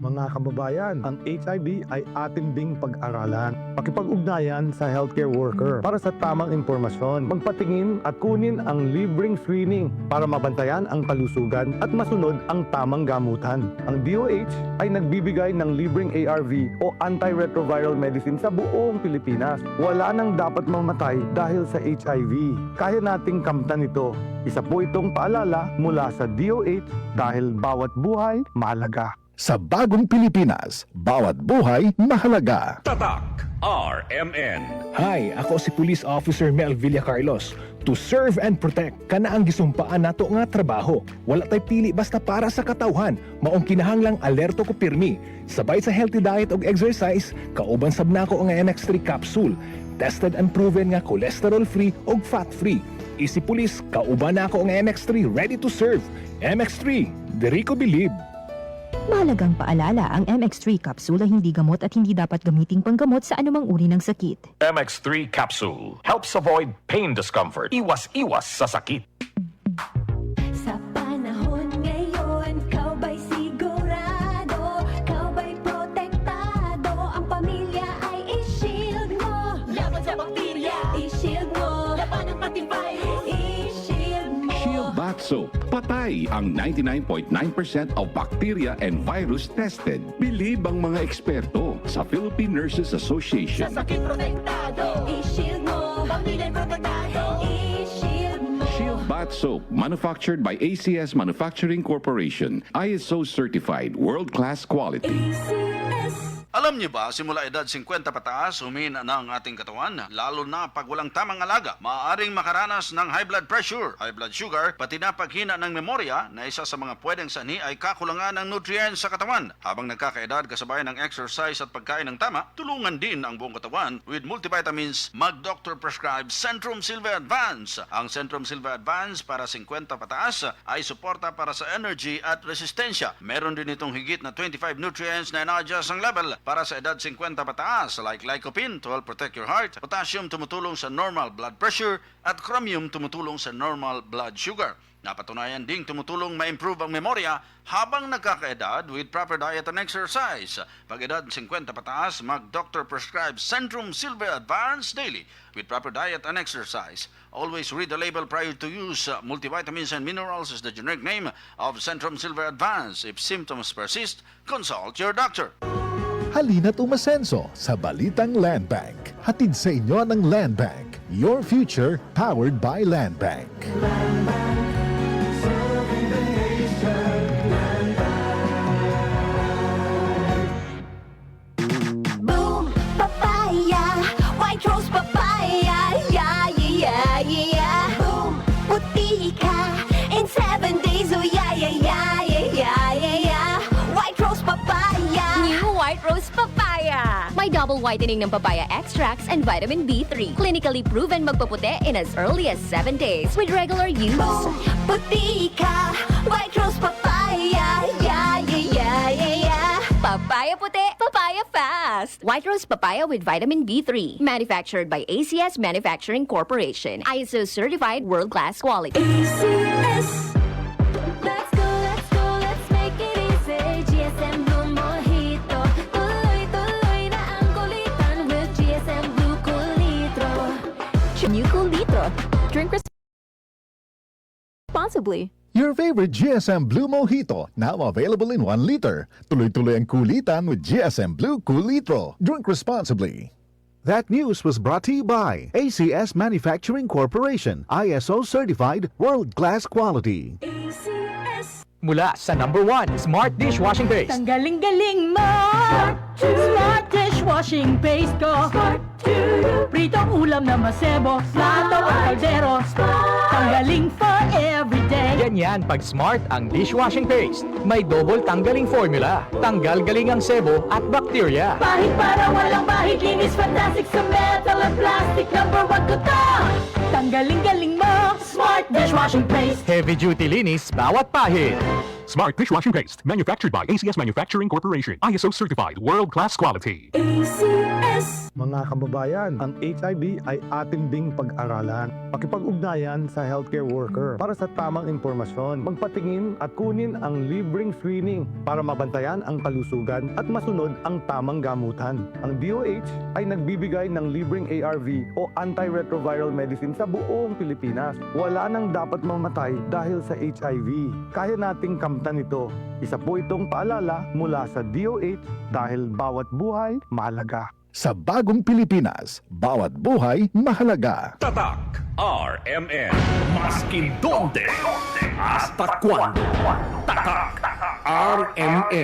Mga kababayan, ang HIV ay atin ding pag-aralan. Pakipag-ugnayan sa healthcare worker para sa tamang impormasyon. Magpatingin at kunin ang libreng screening para mabantayan ang kalusugan at masunod ang tamang gamutan. Ang DOH ay nagbibigay ng libreng ARV o antiretroviral medicine sa buong Pilipinas. Wala nang dapat mamatay dahil sa HIV. Kaya nating kamtan ito. Isa po itong paalala mula sa DOH dahil bawat buhay mahalaga. Sa bagong Pilipinas, bawat buhay mahalaga. Tatak RMN. Hi, ako si Police Officer Mel Villacarlos. To serve and protect, kana ang gisumpaan nato nga trabaho. Wala tay pili basta para sa katawhan. Maong kinahanglang alerto ko pirmi. Sabay sa healthy diet og exercise, kauban sab nako ang MX3 capsule. Tested and proven nga cholesterol-free og fat-free. Isi Police, kauban nako ang MX3 ready to serve. MX3, diri ko believe. Mahalagang paalala, ang MX3 capsule ay hindi gamot at hindi dapat gamiting panggamot sa anumang uri ng sakit. MX3 capsule helps avoid pain discomfort. Iwas-iwas sa sakit. Sa panahon ngayon, kau ba'y sigurado? Kau ba'y protektado? Ang pamilya ay i-shield mo. Laban sa bakterya, i-shield mo. Laban ng matibay, i-shield mo. Shield Bath Soap. Patay ang 99.9% of bacteria and virus tested. Believe ang mga eksperto sa Philippine Nurses Association. Sa sakit protektado, i-shield mo. Pamilya protektado, i-shield mo. Shield Bath Soap, manufactured by ACS Manufacturing Corporation. ISO certified, world-class quality. ACS. Alam niyo ba, simula edad 50 pataas, humina na ang ating katawan, lalo na pag walang tamang alaga. Maaaring makaranas ng high blood pressure, high blood sugar, pati na paghina ng memorya na isa sa mga pwedeng sanhi ay kakulangan ng nutrients sa katawan. Habang nagkakaedad, kasabay ng exercise at pagkain ng tama, tulungan din ang buong katawan with multivitamins. Mag-doctor prescribe Centrum Silver Advance. Ang Centrum Silver Advance para 50 pataas ay suporta para sa energy at resistensya. Meron din itong higit na 25 nutrients na na-adjust ang level para sa edad 50 pataas, like lycopene to help protect your heart, potassium tumutulong sa normal blood pressure, at chromium tumutulong sa normal blood sugar. Napatunayan ding tumutulong ma-improve ang memorya habang nagkakaedad with proper diet and exercise. Pag edad 50 pataas, mag-doctor prescribe Centrum Silver Advance daily with proper diet and exercise. Always read the label prior to use. Multivitamins and minerals is the generic name of Centrum Silver Advance. If symptoms persist, consult your doctor. Halina't umasenso sa Balitang Land Bank. Hatid sa inyo ng Land Bank. Your future powered by Land Bank. Boom, papaya, white rose papaya, yeah, yeah, yeah. Boom, puti ka in 7 days, oh yeah, yeah, yeah, yeah, yeah, yeah. White rose papaya. New White Rose Papaya. May double whitening ng papaya extracts and vitamin B3. Clinically proven magpaputi in as early as 7 days with regular use. Boom, puti ka, white rose papaya, yeah, yeah, yeah, yeah, yeah. Papaya puti, papaya fast. White Rose Papaya with vitamin B3. Manufactured by ACS Manufacturing Corporation. ISO certified world-class quality. ACS. Let's go, let's go, let's make it easy. GSM Blue Mojito. Tuloy-tuloy na ang kulitan with GSM Blue Kulitro. New Cool Litro. Drink responsibly. Your favorite GSM Blue Mojito, now available in 1 liter. Tuloy-tuloy ang kulitan with GSM Blue Cool Litro. Drink responsibly. That news was brought to you by ACS Manufacturing Corporation, ISO certified world-class quality. ACS. Mula sa #1 Smart Dishwashing Paste. Ang galing-galing mo! Smart dishwashing paste ko. Pritong ulam na masebo, plato o kaldero. Tanggaling for everyday. Ganyan pag Smart ang dishwashing paste. May double tanggaling formula. Tanggal galing ang sebo at bakterya. Bahid para walang bahid, linis fantastic sa metal at plastic. #1 ko to! Tanggaling-galing mo! Smart dishwashing paste. Heavy duty linis bawat pahid. Smart dishwashing paste, manufactured by ACS Manufacturing Corporation. ISO certified, world-class quality. ACS. Mga kababayan, ang HIV ay atin ding pag-aralan. Pakipag-ugnayan sa healthcare worker para sa tamang impormasyon. Magpatingin at kunin ang libreng screening para mabantayan ang kalusugan at masunod ang tamang gamutan. Ang DOH ay nagbibigay ng libreng ARV o antiretroviral medicine sa buong Pilipinas. Wala nang dapat mamatay dahil sa HIV. Kaya nating kamtan ito. Isa po itong paalala mula sa DOH dahil bawat buhay mahalaga. Sa bagong Pilipinas, bawat buhay mahalaga. Tatak RMN. Maskin donde, hasta cuando. Tatak RMN.